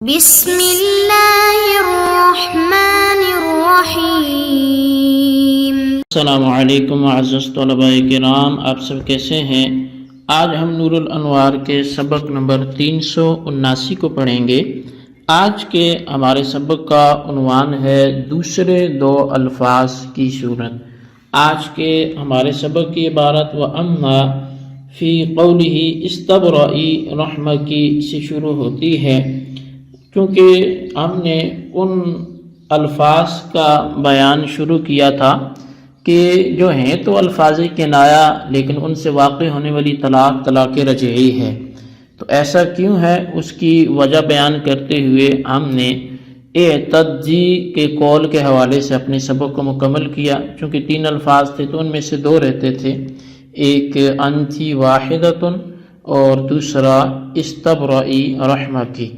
بسم اللہ الرحمن الرحیم۔ السلام علیکم معزز طلباء کرام، آپ سب کیسے ہیں؟ آج ہم نور الانوار کے سبق نمبر 379 کو پڑھیں گے۔ آج کے ہمارے سبق کا عنوان ہے دوسرے دو الفاظ کی صورت۔ آج کے ہمارے سبق کی عبارت وَأَمَّا فی قَوْلِهِ اسْتَبْرَئِ رَحْمَكِ سے شروع ہوتی ہے، کیونکہ ہم نے ان الفاظ کا بیان شروع کیا تھا کہ جو ہیں تو الفاظ کنایہ لیکن ان سے واقع ہونے والی طلاق رجعی ہے۔ تو ایسا کیوں ہے، اس کی وجہ بیان کرتے ہوئے ہم نے اعتدی کے قول کے حوالے سے اپنے سبق کو مکمل کیا۔ چونکہ 3 الفاظ تھے تو ان میں سے 2 رہتے تھے، ایک انتی واحدتن اور دوسرا استبرئی رحمکی۔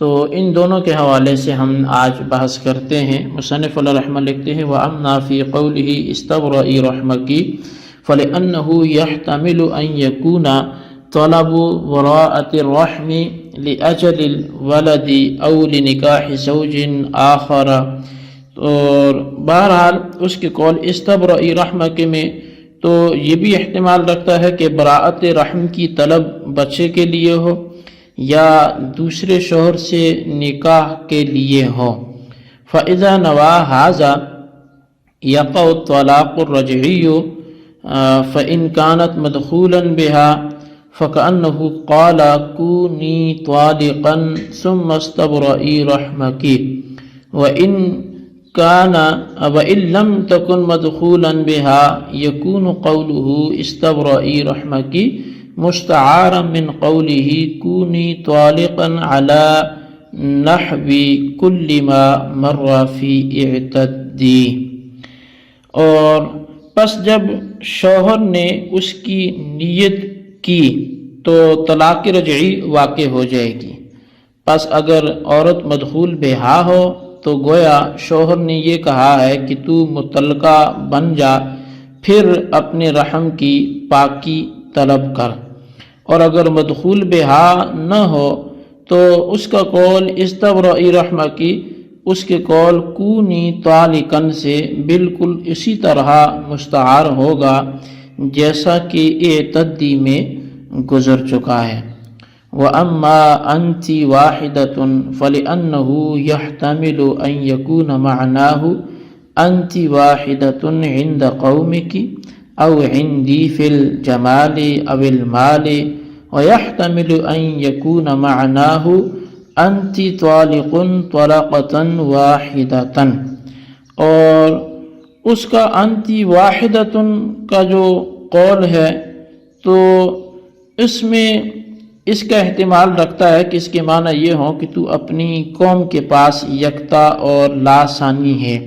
تو ان دونوں کے حوالے سے ہم آج بحث کرتے ہیں۔ مصنف علیہ رحمہ لکھتے ہیں وَأَمَّا فِي قَوْلِهِ اسْتَبْرَئِ رَحْمَكِ فَلِأَنَّهُ يَحْتَمِلُ أَنْ يَكُونَ طَلَبُ بَرَاءَةِ الرَّحْمِ لِأَجَلِ الْوَلَدِ أَوْ لِنِكَاحِ زَوْجٍ آخَرَ۔ اور بہرحال اس کے قول استبرئ رحمک میں تو یہ بھی احتمال رکھتا ہے کہ براءت رحم کی طلب بچے کے لیے ہو یا دوسرے شوہر سے نکاح کے لیے ہو۔ فَإِذَا نَوَى هَذَا يَقَعُ الطَّلَاقُ الرَّجْعِيُّ فَإِنْ كَانَتْ مَدْخُولًا بِهَا فَكَأَنَّهُ قَالَ كُونِي طَالِقًا ثُمَّ اسْتَبْرَئِي رَحْمَكِ وَإِنْ لَمْ تَكُنْ مَدْخُولًا بِهَا يَكُونُ قَوْلُهُ اسْتَبْرَئِي رَحْمَكِ مستعارا من قوله کونی طالقا علی نحو کل ما مر فی اعتدی۔ اور پس جب شوہر نے اس کی نیت کی تو طلاق رجعی واقع ہو جائے گی۔ پس اگر عورت مدخول بہا ہو تو گویا شوہر نے یہ کہا ہے کہ تو مطلقہ بن جا، پھر اپنے رحم کی پاکی طلب کر۔ اور اگر مدخول بہا نہ ہو تو اس کا قول استبرئ رحمکی اس کے قول کونی طالقاً سے بالکل اسی طرح مستعار ہوگا جیسا کہ اعتدی میں گزر چکا ہے۔ وَأَمَّا أَنْتِ وَاحِدَةٌ فَلِأَنَّهُ يَحْتَمِلُ أَنْ يَكُونَ مَعْنَاهُ أَنْتِ وَاحِدَةٌ عِنْدَ قَوْمِكِ أو عندي في الجمال أو المال ويحتمل أن يكون معناه أنت طالق طلقة واحدة۔ اور اس کا انتی واحدۃ کا جو قول ہے تو اس میں اس کا احتمال رکھتا ہے کہ اس کے معنی یہ ہوں کہ تو اپنی قوم کے پاس یکتا اور لاثانی ہے،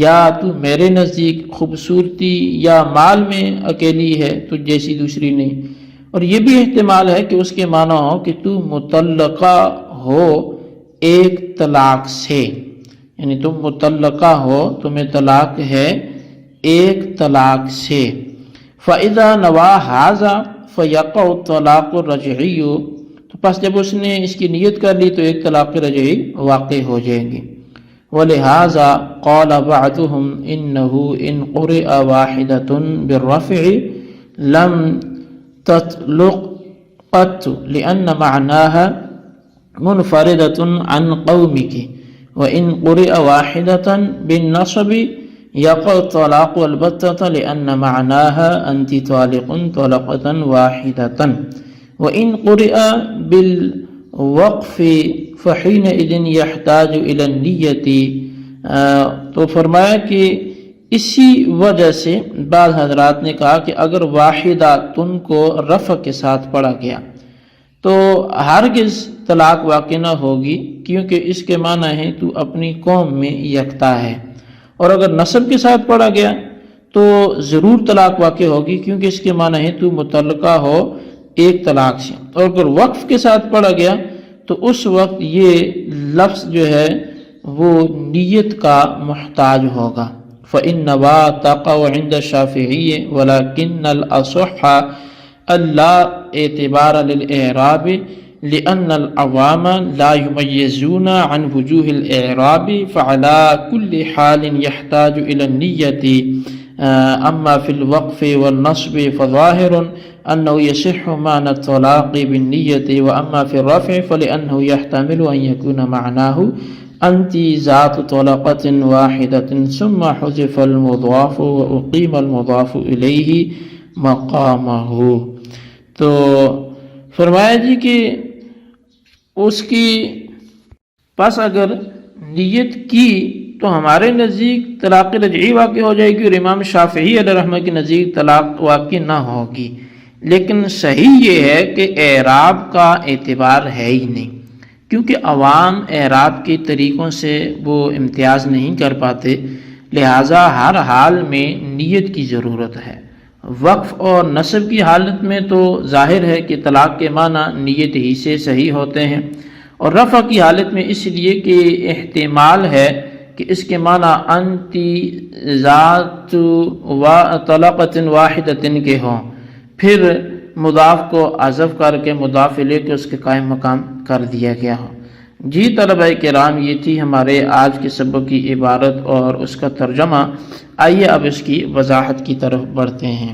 یا تو میرے نزدیک خوبصورتی یا مال میں اکیلی ہے تو جیسی دوسری نہیں۔ اور یہ بھی احتمال ہے کہ اس کے معنی ہو کہ تو مطلقہ ہو ایک طلاق سے، یعنی تم مطلقہ ہو، تمہیں طلاق ہے ایک طلاق سے۔ فَإِذَا نَوَى هَذَا فَيَقَعُ الطَّلَاقُ الرَّجْعِيُّ، تو پس جب اس نے اس کی نیت کر لی تو ایک طلاق رجعی واقع ہو جائے گی۔ وَلِهَذَا قَالَ بَعْضُهُمْ إِنَّهُ إِنْ قُرِئَ وَاحِدَةٌ بِالرَّفْعِ لَمْ تَطْلُقْ قَطْ لِأَنَّ مَعْنَاهَا مُنْفَرِدَةٌ عَنْ قَوْمِكِ وَإِنْ قُرِئَ وَاحِدَةً بِالنَّصْبِ يَقَعُ الطَّلَاقُ الْبَتَّةَ لِأَنَّ مَعْنَاهَا أَنْتِ طَالِقٌ طَلَقَةً وَاحِدَةً وَإِنْ قُرِئَ بالوقف فحینئذ یحتاج الی النیۃ۔ تو فرمایا کہ اسی وجہ سے بعض حضرات نے کہا کہ اگر واحدہ تن کو رفع کے ساتھ پڑھا گیا تو ہرگز طلاق واقع نہ ہوگی، کیونکہ اس کے معنی ہے تو اپنی قوم میں یکتا ہے۔ اور اگر نصب کے ساتھ پڑھا گیا تو ضرور طلاق واقع ہوگی، کیونکہ اس کے معنی ہے تو متعلقہ ہو ایک طلاق سے۔ اور اگر وقف کے ساتھ پڑھا گیا تو اس وقت یہ لفظ جو ہے وہ نیت کا محتاج ہوگا۔ فَإِنَّ نَوَى تَقَعُ عِنْدَ الشَّافِعِيِّ وَلَكِنَّ الْأَصَحَّ أَلَّا اعْتِبَارَ لِلْإِعْرَابِ لأن العوام لا يميزون عن وجوه الإعراب فعلى كل حال يحتاج إلى النية أما في الوقف والنصب فظاهر أنه يصح معنى الطلاق بالنية وأما في الرفع فلأنه يحتمل أن يكون معناه أنت ذات طلقة واحدة ثم حذف المضاف وأقيم المضاف إليه مقامه. تو فرمایا جی کہ اس کی پس اگر نیت کی تو ہمارے نزدیک طلاق رجعی واقع ہو جائے گی اور امام شافعی علیہ رحمہ کے نزدیک طلاق واقع نہ ہوگی. لیکن صحیح یہ ہے کہ اعراب کا اعتبار ہے ہی نہیں، کیونکہ عوام اعراب کے طریقوں سے وہ امتیاز نہیں کر پاتے، لہٰذا ہر حال میں نیت کی ضرورت ہے. وقف اور نصب کی حالت میں تو ظاہر ہے کہ طلاق کے معنی نیت ہی سے صحیح ہوتے ہیں، اور رفع کی حالت میں اس لیے کہ احتمال ہے کہ اس کے معنی انتی ذات و طلقۃ واحدۃ کے ہوں، پھر مضاف کو حذف کر کے مضاف الیہ کے اس کے قائم مقام کر دیا گیا ہو. جی طلبہ کرام، یہ تھی ہمارے آج کے سبق کی عبارت اور اس کا ترجمہ. آئیے اب اس کی وضاحت کی طرف بڑھتے ہیں.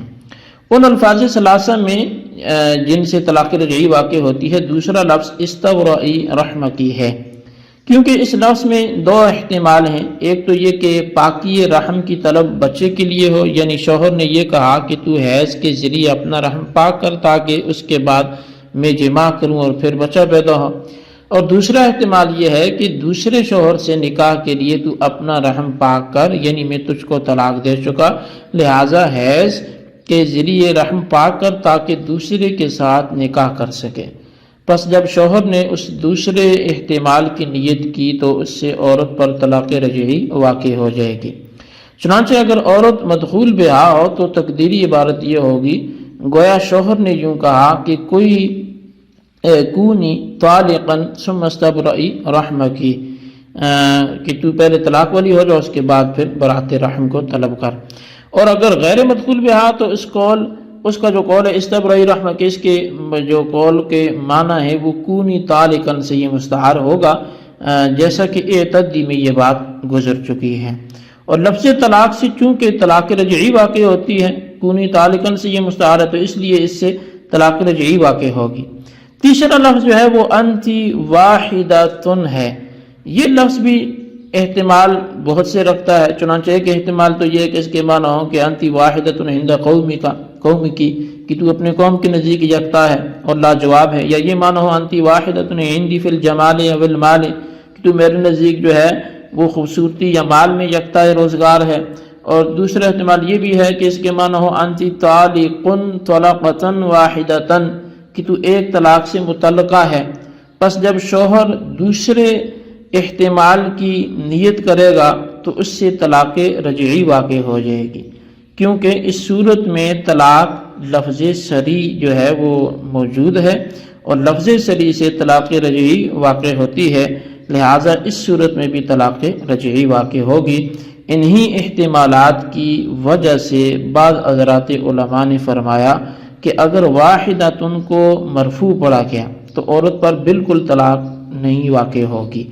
ان الفاظ ثلاثہ میں جن سے طلاق رجعی واقع ہوتی ہے، دوسرا لفظ استبرئی رحمتی ہے، کیونکہ اس لفظ میں دو احتمال ہیں. ایک تو یہ کہ پاکی رحم کی طلب بچے کے لیے ہو، یعنی شوہر نے یہ کہا کہ تو حیض کے ذریعے اپنا رحم پاک کر تاکہ اس کے بعد میں جماع کروں اور پھر بچہ پیدا ہو. اور دوسرا احتمال یہ ہے کہ دوسرے شوہر سے نکاح کے لیے تو اپنا رحم پاک کر، یعنی میں تجھ کو طلاق دے چکا، لہٰذا حیض کے ذریعے رحم پاک کر تاکہ دوسرے کے ساتھ نکاح کر سکے. پس جب شوہر نے اس دوسرے احتمال کی نیت کی تو اس سے عورت پر طلاق رجعی واقع ہو جائے گی. چنانچہ اگر عورت مدخول بہا ہو تو تقدیری عبارت یہ ہوگی، گویا شوہر نے یوں کہا کہ کوئی کونی طالقا ثم استبرئی رحمکی، کہ تو پہلے طلاق والی ہو جا، اس کے بعد پھر برات رحم کو طلب کر. اور اگر غیر مدخول بہا تو اس کا جو قول ہے استبرئی رحمہ کے، اس کے جو قول کے معنی ہے وہ کونی طالقا سے یہ مستعار ہوگا، جیسا کہ اعتدی میں یہ بات گزر چکی ہے. اور لفظ طلاق سے چونکہ طلاق رجعی واقع ہوتی ہے، کونی طالقا سے یہ مستعار ہے، تو اس لیے اس سے طلاق رجعی واقع ہوگی. تیسرا لفظ جو ہے وہ انتی واحدۃ ہے. یہ لفظ بھی احتمال بہت سے رکھتا ہے. چنانچہ ایک احتمال تو یہ ہے کہ اس کے معنی ہو کہ انتی واحدۃ عند قوم کی، کہ تو اپنے قوم کے نزدیک یکتا ہے اور لاجواب ہے، یا یہ معنی ہو انتی واحدۃ عندی فی الجمال و المال، کہ تو میرے نزدیک جو ہے وہ خوبصورتی یا مال میں یکتا ہے، روزگار ہے. اور دوسرا احتمال یہ بھی ہے کہ اس کے معنی ہو انتی طالق طلقۃ واحدۃ، کہ تو ایک طلاق سے متعلقہ ہے. پس جب شوہر دوسرے احتمال کی نیت کرے گا تو اس سے طلاق رجعی واقع ہو جائے گی، کیونکہ اس صورت میں طلاق لفظ صریح جو ہے وہ موجود ہے اور لفظ صریح سے طلاق رجعی واقع ہوتی ہے، لہٰذا اس صورت میں بھی طلاق رجعی واقع ہوگی. انہی احتمالات کی وجہ سے بعض حضرات علماء نے فرمایا کہ اگر واحدۃ کو مرفوع پڑھا گیا تو عورت پر بالکل طلاق نہیں واقع ہوگی،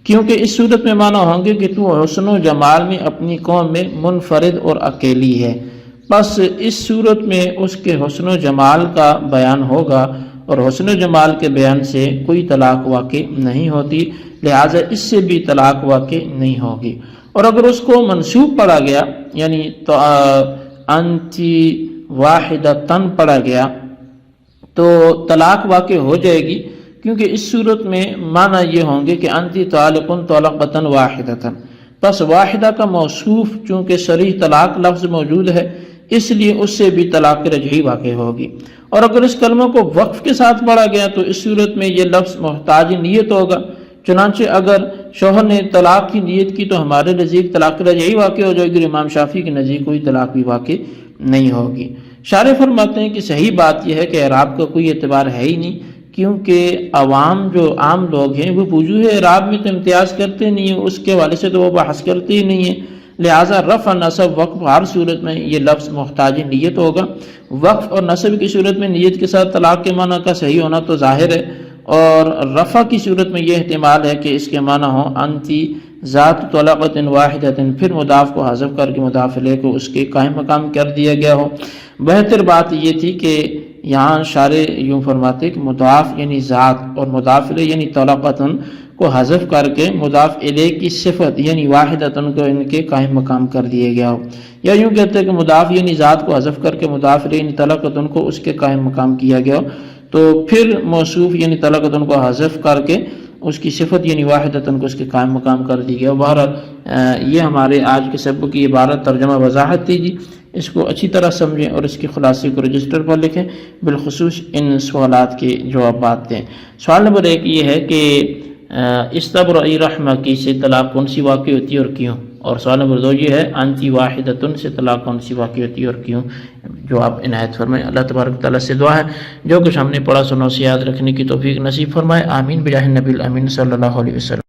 کیونکہ اس صورت میں مانا ہوں گے کہ تو حسن و جمال میں اپنی قوم میں منفرد اور اکیلی ہے. بس اس صورت میں اس کے حسن و جمال کا بیان ہوگا اور حسن و جمال کے بیان سے کوئی طلاق واقع نہیں ہوتی، لہٰذا اس سے بھی طلاق واقع نہیں ہوگی. اور اگر اس کو منصوب پڑھا گیا، یعنی تو انتی واحدتن پڑھا گیا، تو طلاق واقع ہو جائے گی، کیونکہ اس صورت میں معنی یہ ہوں گے کہ انتی طالق طلقۃ واحدۃ. پس واحدہ کا موصوف چونکہ صریح طلاق لفظ موجود ہے، اس لیے اس سے بھی طلاق رجعی واقع ہوگی. اور اگر اس کلمہ کو وقف کے ساتھ پڑھا گیا تو اس صورت میں یہ لفظ محتاج نیت ہوگا. چنانچہ اگر شوہر نے طلاق کی نیت کی تو ہمارے نزدیک طلاق رجعی واقع ہو جائے گی، امام شافعی کے نزدیک کوئی طلاق بھی واقع نہیں ہوگی. شارح فرماتے ہیں کہ صحیح بات یہ ہے کہ اعراب کا کوئی اعتبار ہے ہی نہیں، کیونکہ عوام جو عام لوگ ہیں وہ وجوہ اعراب میں تو امتیاز کرتے نہیں ہیں، اس کے حوالے سے تو وہ بحث کرتے ہی نہیں ہیں، لہٰذا رفع نصب وقف ہر صورت میں یہ لفظ محتاج نیت ہوگا. وقف اور نصب کی صورت میں نیت کے ساتھ طلاق کے معنی کا صحیح ہونا تو ظاہر ہے، اور رفع کی صورت میں یہ احتمال ہے کہ اس کے معنی ہو انتی ذات طلقۃ واحدۃ، پھر مضاف کو حذف کر کے مضاف الیہ کو اس کے قائم مقام کر دیا گیا ہو۔ بہتر بات یہ تھی کہ یہاں شارح یوں فرماتے کہ مضاف یعنی ذات اور مضاف الیہ یعنی طلقۃ کو حذف کر کے مضاف الیہ کی صفت یعنی واحدۃ کو ان کے قائم مقام کر دیا گیا ہو، یا یوں کہتے ہیں کہ مضاف یعنی ذات کو حذف کر کے مضاف الیہ یعنی طلقۃ کو اس کے قائم مقام کیا گیا ہو، تو پھر موصوف یعنی طلقۃ کو حذف کر کے اس کی صفت یعنی واحدۃ کو اس کے قائم مقام کر دی گیا۔ بہرحال یہ ہمارے آج کے سبق کی عبارت ترجمہ وضاحت تھی جی، اس کو اچھی طرح سمجھیں اور اس کے خلاصے کو رجسٹر پر لکھیں، بالخصوص ان سوالات کے جوابات دیں۔ سوال نمبر 1 یہ ہے کہ استبرئی رحمکی سے طلاق کون سی واقع ہوتی ہے اور کیوں؟ اور سوال نمبر 2 یہ ہے انتی واحدۃ سے طلاق کون سی واقع ہوتی ہے اور کیوں؟ جو آپ عنایت فرمائیں۔ اللہ تبارک تعالیٰ سے دعا ہے جو کچھ ہم نے پڑھا سنا اسے یاد رکھنے کی توفیق نصیب فرمائے، آمین بجاہ النبی الامین صلی اللہ علیہ وسلم۔